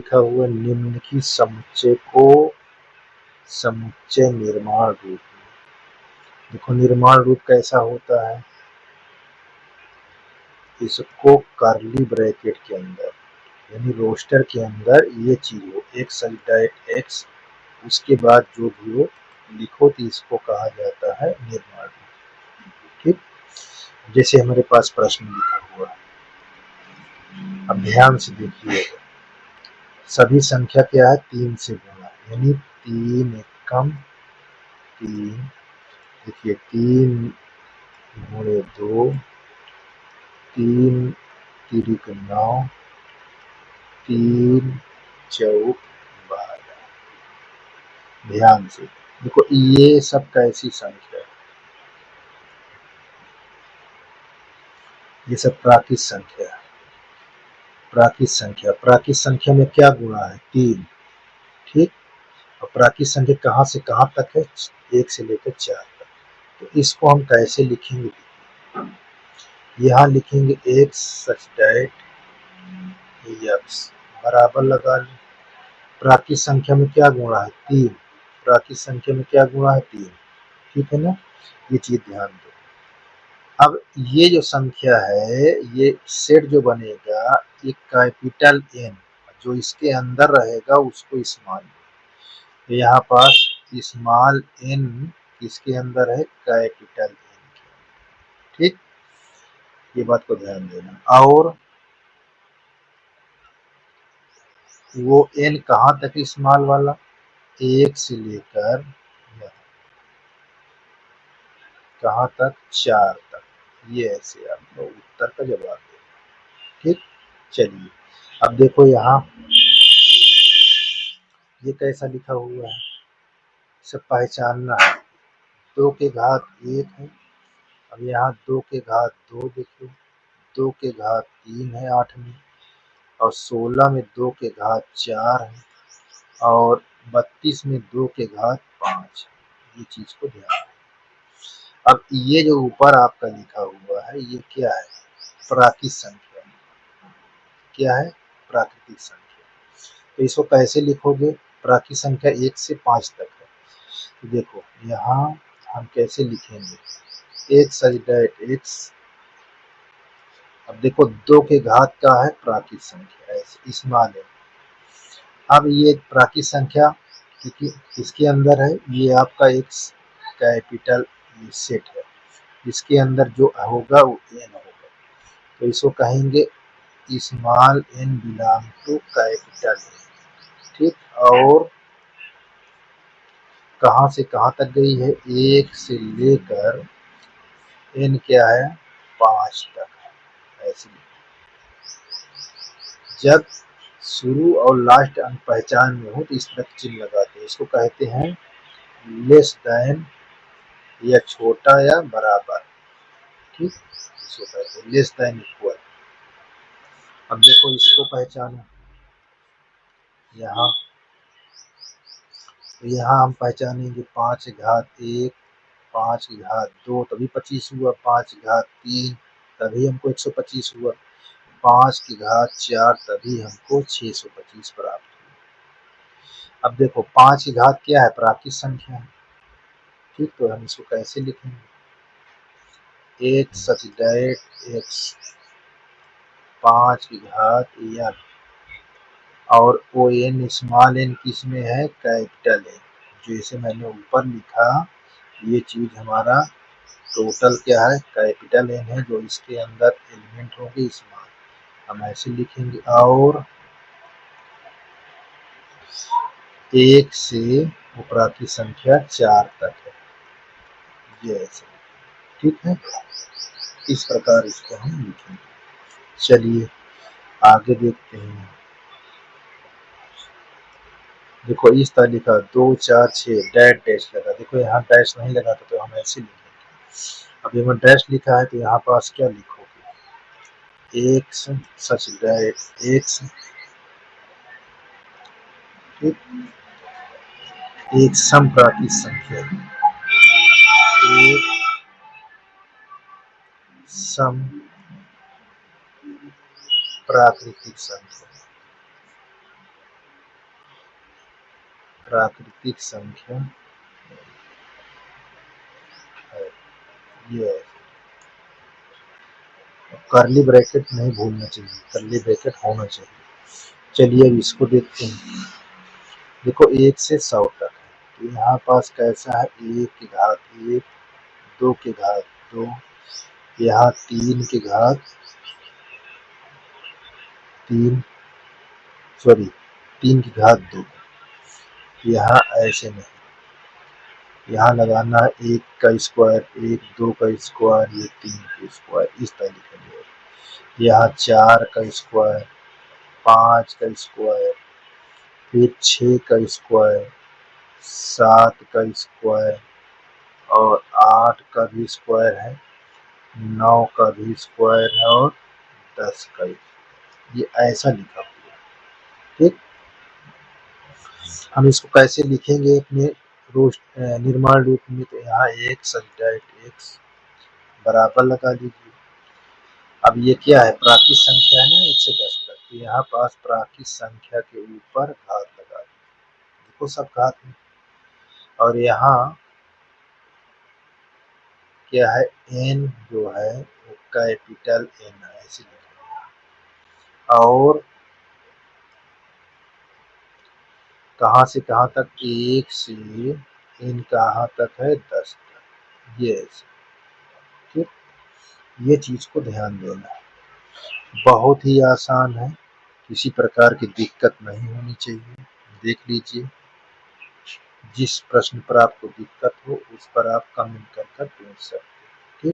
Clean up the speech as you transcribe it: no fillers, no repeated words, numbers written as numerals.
लिखा हुआ निम्न की समुच्चय को समुच्चय निर्माण रूप में। देखो निर्माण रूप कैसा होता है, इसको कर्ली ब्रैकेट के अंदर यानी रोस्टर के अंदर ये चीज हो एक्स डायरेक्ट एक्स, उसके बाद जो भी हो लिखो तो इसको कहा जाता है निर्माण रूप। ठीक, जैसे हमारे पास प्रश्न लिखा हुआ है, अब ध्यान से देखिए, सभी संख्या क्या है, 3 से गुणा, यानी 3 एकम 3, देखिए 3 गुणे 2, 3 तिरिक 9, 3 चौक 12। ध्यान से देखो ये सब कैसी संख्या है, ये सब प्राकृत संख्या है। प्राकृत संख्या में क्या गुणा है, 3। ठीक, और प्राकृत संख्या कहाँ से कहाँ तक है, 1 से लेकर 4 तक। तो इसको हम कैसे लिखेंगे, यहाँ लिखेंगे एक्स सच दैट एक्स बराबर लगा ली, प्राकृत संख्या में क्या गुणा है, 3, प्राकृत संख्या में क्या गुणा है, 3। ठीक है ना, ये चीज ध्यान दो। अब ये जो संख्या है, ये सेट जो बनेगा, ये कैपिटल एन जो इसके अंदर रहेगा उसको स्मॉल, तो यहाँ पास स्मॉल एन किसके अंदर है, कैपिटल एन के। ठीक, ये बात को ध्यान देना। और वो एन कहाँ तक स्मॉल वाला, 1 से लेकर कहाँ तक, 4 तक। ये ऐसे आपको उत्तर का जवाब देगा। ठीक, चलिए अब देखो यहाँ ये कैसा लिखा हुआ है, सब पहचानना है। 2 के घात 1 है, अब यहाँ 2 के घात 2 देखो, 2 के घात 3 है 8 में, और 16 में 2 के घात 4 है, और 32 में 2 के घात 5। ये चीज को ध्यान। अब ये जो ऊपर आपका लिखा हुआ है ये क्या है, प्राकृत संख्या। क्या है, प्राकृतिक संख्या। तो इसको कैसे लिखोगे, प्राकृत संख्या 1 से 5 तक है, तो देखो यहाँ हम कैसे लिखेंगे, एक्स एक्स। अब देखो 2 के घात का है प्राकृत संख्या, ऐसे स्मॉल है। अब ये प्राकृत संख्या किसके अंदर है, ये आपका एक्स कैपिटल सेट है, इसके अंदर जो होगा वो एन होगा, तो इसको कहेंगे small N belong to capital N. ठीक, और कहाँ से कहाँ तक गई है, 1 से लेकर एन क्या है, 5 तक है। ऐसे जब शुरू और लास्ट अंक पहचान में हो तो इस तरह चिन्ह लगाते हैं, इसको कहते हैं लेस देन, या छोटा या बराबर। ठीक, इसको कहते हैं लेस देन इक्वल। अब देखो इसको पहचानो, यहाँ तो यहाँ हम पहचानेंगे 5 घात 1, 5 घात 2 तभी 25 हुआ, 5 घात 3 तभी हमको 125 हुआ, 5 की घात 4 तभी हमको 625 प्राप्त हुआ। अब देखो 5 की घात क्या है, प्राकृत संख्या है। ठीक, तो हम इसको कैसे लिखेंगे, एक सच दैट एक्स 5 की घात एन, और ओ एन स्मॉल एन किस में है, कैपिटल एन। जैसे मैंने ऊपर लिखा, ये चीज हमारा टोटल क्या है, कैपिटल एन है, जो इसके अंदर एलिमेंट होंगे स्मॉल, हम ऐसे लिखेंगे। और 1 से ऊपर की संख्या 4 तक है, ये ऐसे। ठीक है, इस प्रकार इसको हम लिखेंगे। चलिए आगे देखते हैं। देखो इस तरह लिखा 2 4 6 डैश डैश लगा, देखो यहाँ डैश नहीं लगा था तो हम ऐसे लिखेंगे। अब यहाँ डैश लिखा है तो यहाँ पास क्या लिखोगे, एक्स सच डैश एक्स। एक सम प्राकृतिक संख्या, एक सम प्राकृतिक संख्या। प्राकृतिक संख्या है। ये कर्ली ब्रैकेट नहीं भूलना चाहिए, कर्ली ब्रैकेट होना चाहिए। चलिए अब इसको देखते हैं। देखो 1 से 100 तक है, तो यहाँ पास कैसा है, 1 की घात 1, 2 की घात 2, यहाँ 3 की घात 3, सॉरी 3 की घात 2। यहाँ ऐसे नहीं, यहाँ लगाना है 1 का स्क्वायर, 1, 2 का स्क्वायर, ये 3 का स्क्वायर, इस तरह लिखेंगे। यहाँ 4 का स्क्वायर, 5 का स्क्वायर, फिर 6 का स्क्वायर, 7 का स्क्वायर और 8 का भी स्क्वायर है, 9 का भी स्क्वायर है और 10 का। ये ऐसा लिखा हुआ है। ठीक, हम इसको कैसे लिखेंगे अपने रोज निर्माण रूप में, तो यहाँ x x बराबर लगा लीजिए। अब ये क्या है, प्राकृत संख्या है ना 1 से 10 तक, तो यहाँ पास प्राकृत संख्या के ऊपर घात लगा दीजिए। देखो सब घात में, और यहाँ क्या है, n जो है वो कैपिटल N है, ऐसे लिखा। और कहाँ से कहाँ तक, 1 से n कहाँ तक है, 10 तक। ये ऐसे, ठीक, ये चीज को ध्यान देना है। बहुत ही आसान है, किसी प्रकार की दिक्कत नहीं होनी चाहिए। देख लीजिए, जिस प्रश्न पर आपको दिक्कत हो उस पर आप कमेंट कर पूछ सकते हैं।